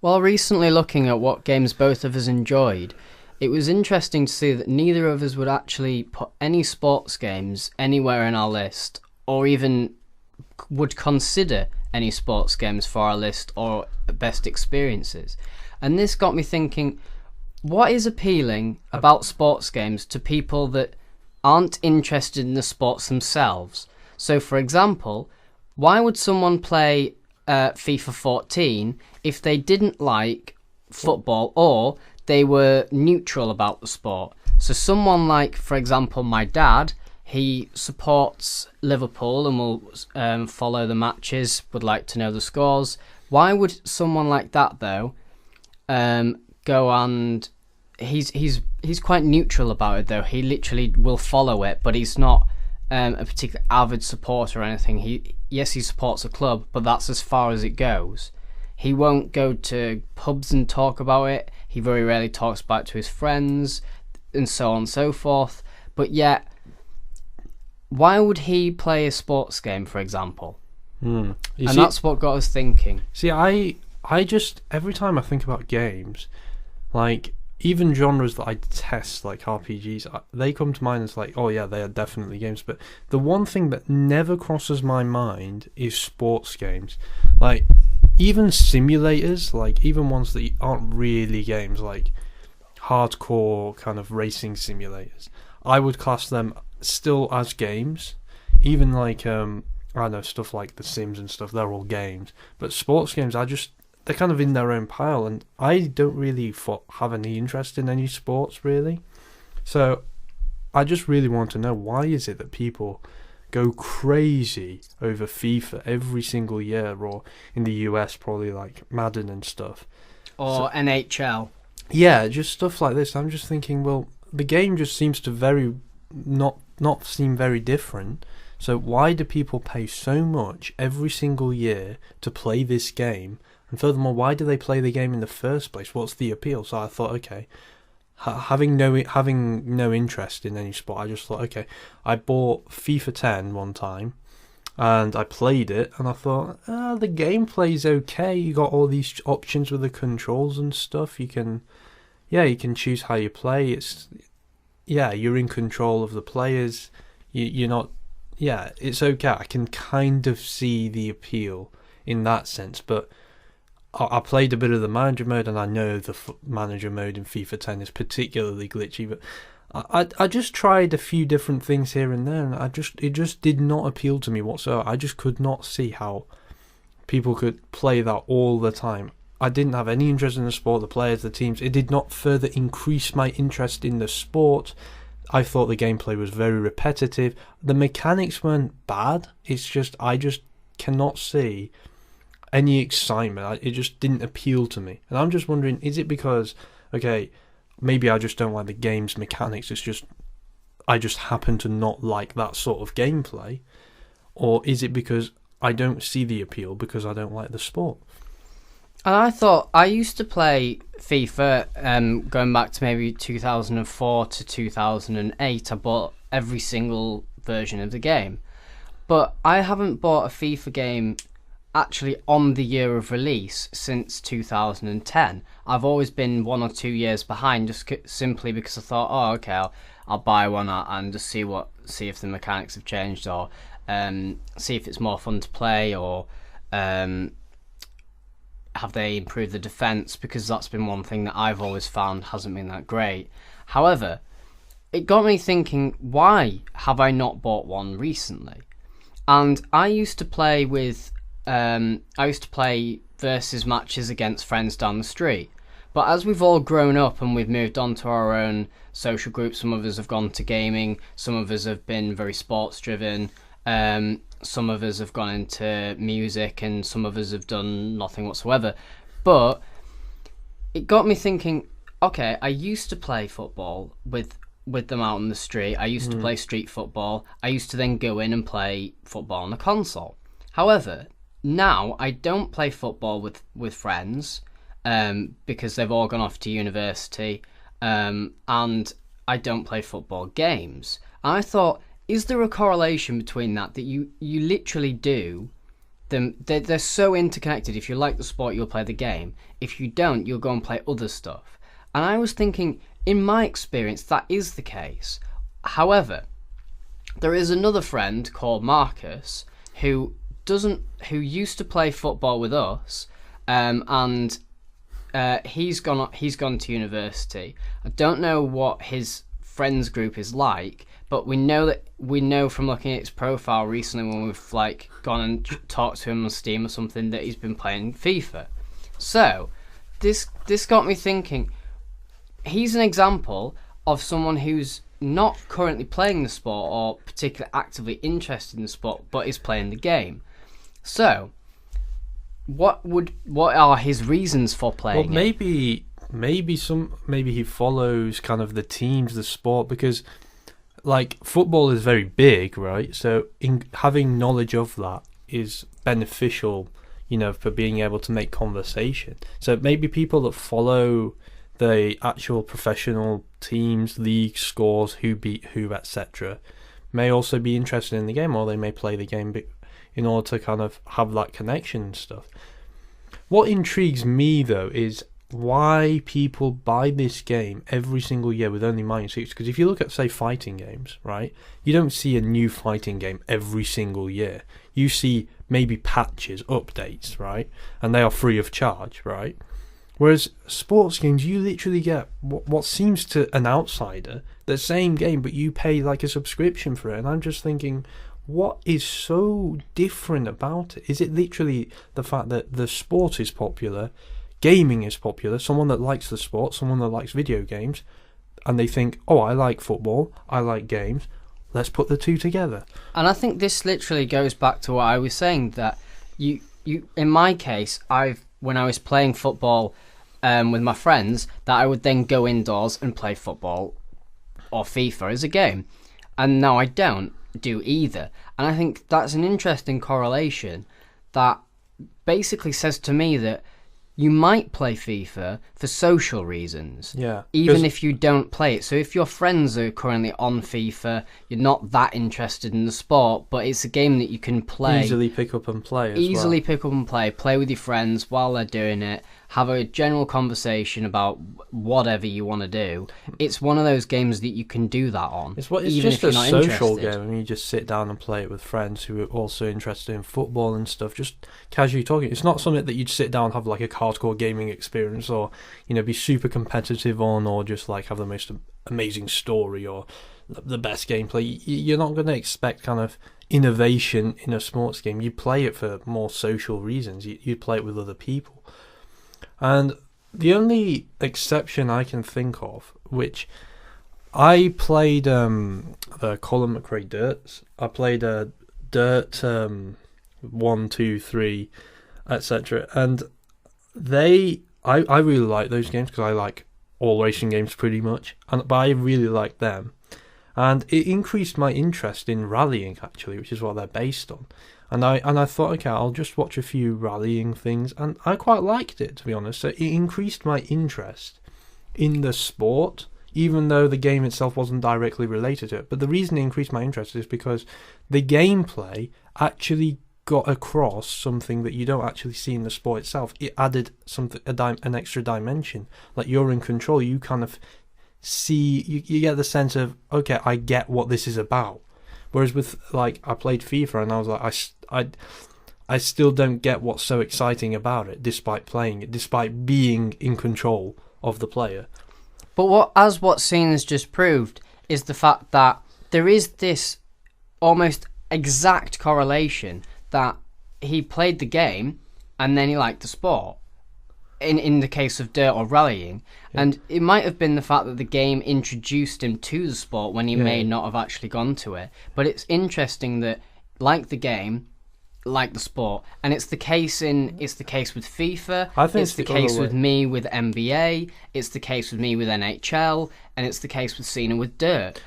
While recently looking at what games both of us enjoyed, it was interesting to see that neither of us would actually put any sports games anywhere in our list, or even would consider any sports games for our list or best experiences. And this got me thinking, what is appealing about sports games to people that aren't interested in the sports themselves? So, for example, why would someone play FIFA 14 if they didn't like football or they were neutral about the sport? So someone like, for example, my dad, he supports Liverpool and will follow the matches, would like to know the scores. Why would someone like that, though, go and... He's quite neutral about it, though. He literally will follow it, but he's not a particular avid supporter or anything. He supports a club, but that's as far as it goes. He won't go to pubs and talk about it. He very rarely talks about it to his friends, and so on and so forth. But yet, why would he play a sports game, for example? That's what got us thinking. See, I just, every time I think about games, like, even genres that I detest, like RPGs, they come to mind as like, oh yeah, they are definitely games. But the one thing that never crosses my mind is sports games. Like, even simulators, like even ones that aren't really games, like hardcore kind of racing simulators, I would class them still as games. Even like, I don't know, stuff like The Sims and stuff, they're all games. But sports games, they're kind of in their own pile, and I don't really have any interest in any sports, really. So I just really want to know, why is it that people go crazy over FIFA every single year, or in the US probably like Madden and stuff, or NHL? Yeah, just stuff like this. I'm just thinking, well, the game just seems to not seem very different. So why do people pay so much every single year to play this game? And furthermore, why do they play the game in the first place? What's the appeal? So I thought, okay, having no interest in any sport, I just thought, okay, I bought FIFA 10 one time, and I played it, and I thought, the gameplay's okay. You got all these options with the controls and stuff. You can choose how you play. You're in control of the players. You're not. Yeah, it's okay. I can kind of see the appeal in that sense, but I played a bit of the manager mode, and I know the manager mode in FIFA 10 is particularly glitchy, but I just tried a few different things here and there, and it just did not appeal to me whatsoever. I just could not see how people could play that all the time. I didn't have any interest in the sport, the players, the teams. It did not further increase my interest in the sport. I thought the gameplay was very repetitive. The mechanics weren't bad. It's just, I just cannot see any excitement. It just didn't appeal to me. And I'm just wondering, is it because, okay, maybe I just don't like the game's mechanics, it's just, I just happen to not like that sort of gameplay? Or is it because I don't see the appeal because I don't like the sport? And I thought, I used to play FIFA, going back to maybe 2004 to 2008. I bought every single version of the game. But I haven't bought a FIFA game actually on the year of release since 2010. I've always been 1 or 2 years behind, just simply because I thought, oh, okay, I'll buy one and just see if the mechanics have changed, or see if it's more fun to play, or have they improved the defense, because that's been one thing that I've always found hasn't been that great. However, it got me thinking, why have I not bought one recently? And I used to play versus matches against friends down the street. But as we've all grown up and we've moved on to our own social groups, some of us have gone to gaming, some of us have been very sports driven, some of us have gone into music, and some of us have done nothing whatsoever. But it got me thinking, okay, I used to play football with them out on the street. I used to play street football. I used to then go in and play football on the console. However, now I don't play football with friends, because they've all gone off to university, and I don't play football games. And I thought, is there a correlation between that you literally do they're so interconnected. If you like the sport, you'll play the game. If you don't, you'll go and play other stuff. And I was thinking, in my experience, that is the case. However, there is another friend called Marcus who used to play football with us, and he's gone to university. I don't know what his friends group is like, but we know from looking at his profile recently when we've like gone and talked to him on Steam or something that he's been playing FIFA. So this got me thinking. He's an example of someone who's not currently playing the sport or particularly actively interested in the sport, but is playing the game. So, what are his reasons for playing? Well, maybe he follows kind of the teams, the sport, because like football is very big, right? So having knowledge of that is beneficial, for being able to make conversation. So maybe people that follow the actual professional teams, league scores, who beat who, etc., may also be interested in the game, or they may play the game in order to kind of have that connection and stuff. What intrigues me though is why people buy this game every single year with only -6. Because if you look at, say, fighting games, right, you don't see a new fighting game every single year. You see maybe patches, updates, right, and they are free of charge, right? Whereas sports games, you literally get what seems to an outsider the same game, but you pay like a subscription for it. And I'm just thinking, what is so different about it? Is it literally the fact that the sport is popular, gaming is popular, someone that likes the sport, someone that likes video games, and they think, oh, I like football, I like games, let's put the two together. And I think this literally goes back to what I was saying, that you in my case, when I was playing football with my friends, that I would then go indoors and play football or FIFA as a game. And now I don't do either. And I think that's an interesting correlation that basically says to me that you might play FIFA for social reasons, even if you don't play it. So if your friends are currently on FIFA, you're not that interested in the sport, but it's a game that you can play. Easily pick up and play play with your friends while they're doing it, have a general conversation about whatever you want to do. It's one of those games that you can do that on. It's just a social game, and you just sit down and play it with friends who are also interested in football and stuff, just casually talking. It's not something that you'd sit down and have like a hardcore gaming experience, or be super competitive on, or just like have the most amazing story or the best gameplay. You're not going to expect kind of innovation in a sports game. You play it for more social reasons. You play it with other people. And the only exception I can think of, which I played the Colin McRae Dirts. I played Dirt 1, 2, 3, etc. And I really like those games because I like all racing games pretty much. But I really like them. And it increased my interest in rallying, actually, which is what they're based on. And I thought, okay, I'll just watch a few rallying things, and I quite liked it, to be honest. So it increased my interest in the sport, even though the game itself wasn't directly related to it. But the reason it increased my interest is because the gameplay actually got across something that you don't actually see in the sport itself. It added an extra dimension. Like, you're in control, you kind of see, you get the sense of, okay, I get what this is about. Whereas with, like, I played FIFA and I was like, I still don't get what's so exciting about it, despite playing it, despite being in control of the player. But what Scene has just proved is the fact that there is this almost exact correlation that he played the game and then he liked the sport. In the case of Dirt or rallying, and it might have been the fact that the game introduced him to the sport when he may not have actually gone to it. But it's interesting that, like the game, like the sport, and it's the case with FIFA. I think it's the case with me with NBA. It's the case with me with NHL, and it's the case with Cena with Dirt.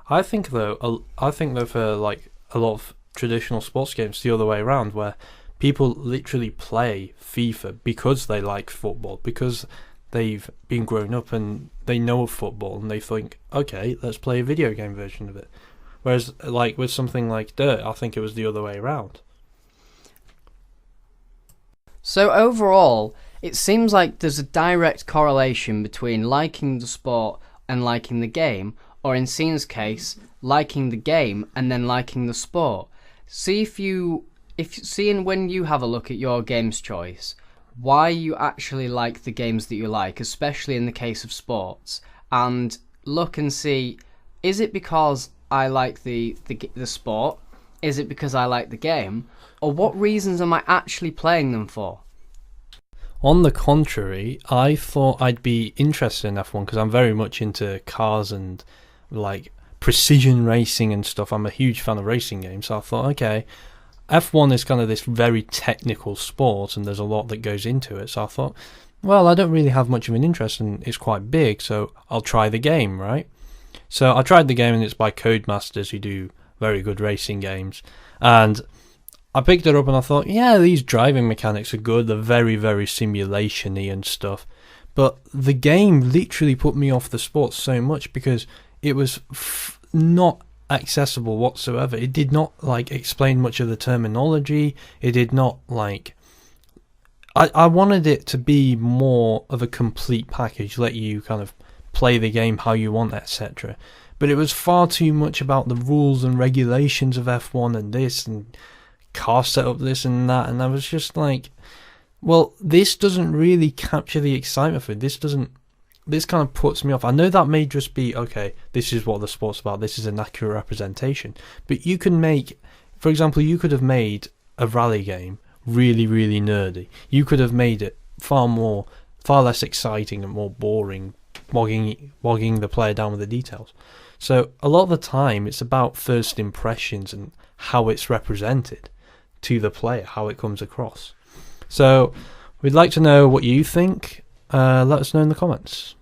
I think though for like a lot of traditional sports games, the other way around, where people literally play FIFA because they like football, because they've been grown up and they know of football, and they think, okay, let's play a video game version of it. Whereas, like, with something like Dirt, I think it was the other way around. So overall, it seems like there's a direct correlation between liking the sport and liking the game, or in Scene's case, liking the game and then liking the sport. See seeing when you have a look at your games choice, why you actually like the games that you like, especially in the case of sports, and look and see, is it because I like the sport? Is it because I like the game? Or what reasons am I actually playing them for? On the contrary, I thought I'd be interested in F1 because I'm very much into cars and like precision racing and stuff. I'm a huge fan of racing games, so I thought, okay, F1 is kind of this very technical sport and there's a lot that goes into it. So I thought, well, I don't really have much of an interest and it's quite big, so I'll try the game, right? So I tried the game and it's by Codemasters, who do very good racing games. And I picked it up and I thought, yeah, these driving mechanics are good. They're very, very simulation-y and stuff. But the game literally put me off the sport so much because it was not accessible whatsoever. It did not explain much of the terminology. It did not I wanted it to be more of a complete package, let you kind of play the game how you want, etc. But it was far too much about the rules and regulations of F1 and this and car setup, this and that, and I was just like, well, this doesn't really capture the excitement for it. This kind of puts me off. I know that may just be, okay, this is what the sport's about, this is an accurate representation, but you can make, for example, you could have made a rally game really, really nerdy. You could have made it far less exciting and more boring, bogging the player down with the details. So a lot of the time it's about first impressions and how it's represented to the player, how it comes across. So we'd like to know what you think. Let us know in the comments.